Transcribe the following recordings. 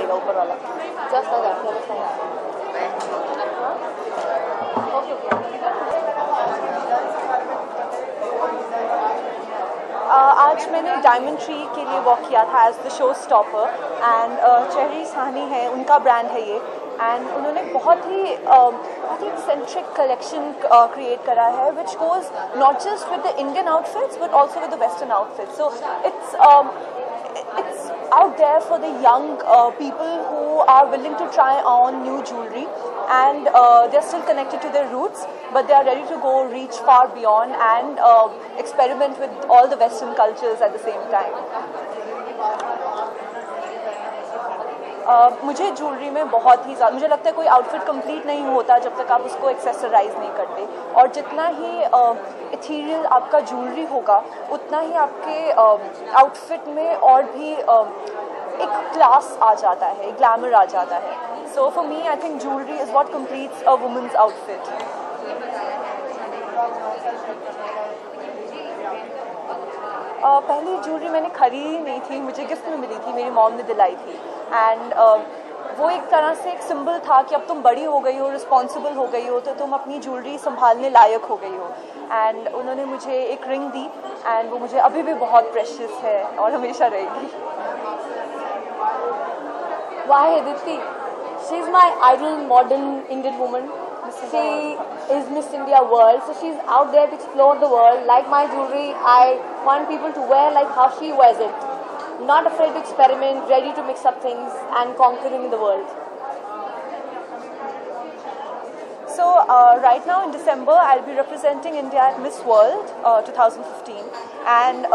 देगा ऊपर वाला. Just like that. आज मैंने डायमंड ट्री के लिए वॉक किया था as the show stopper and Cherry Sahni है, उनका ब्रांड है ये, एंड उन्होंने बहुत ही एक्सेंट्रिक कलेक्शन क्रिएट करा है which goes not just with the Indian outfits but also with the western outfits. So it's out there for the young people who are willing to try on new jewelry and they're still connected to their roots but they are ready to go reach far beyond and experiment with all the Western cultures at the same time. मुझे jewellery में बहुत ही ज़्यादा मुझे लगता है कोई outfit complete नहीं होता जब तक आप उसको एक्सेसराइज नहीं करते, और जितना ही इथीरियल आपका ज्वेलरी होगा उतना ही आपके आउटफिट में और भी एक क्लास आ जाता है, ग्लैमर आ जाता है. So for me I think jewellery is what completes a women's outfit. पहली ज्वेलरी मैंने खरीदी नहीं थी, मुझे गिफ्ट में मिली थी, मेरी मॉम ने दिलाई थी. एंड वो एक तरह से एक सिंबल था कि अब तुम बड़ी हो गई हो, रिस्पॉन्सिबल हो गई हो, तो तुम अपनी ज्वेलरी संभालने लायक हो गई हो. एंड उन्होंने मुझे एक रिंग दी एंड वो मुझे अभी भी बहुत प्रेशियस है और हमेशा रहेगी. Why Aditi? She's my idol modern Indian woman. She is Miss India World, so she's out there to explore the world. Like my jewelry, I want people to wear like how she wears it. Not afraid to experiment, ready to mix up things and conquering the world. So right now in December I'll be representing India at Miss World 2015 and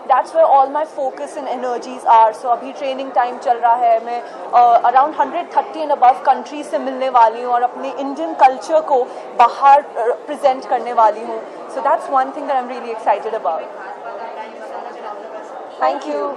that's where all my focus and energies are. So अभी training time चल रहा है, मैं around 130 and above countries से मिलने वाली हूँ और अपने Indian culture को बाहर present करने वाली हूँ. So that's one thing that I'm really excited about. Thank you.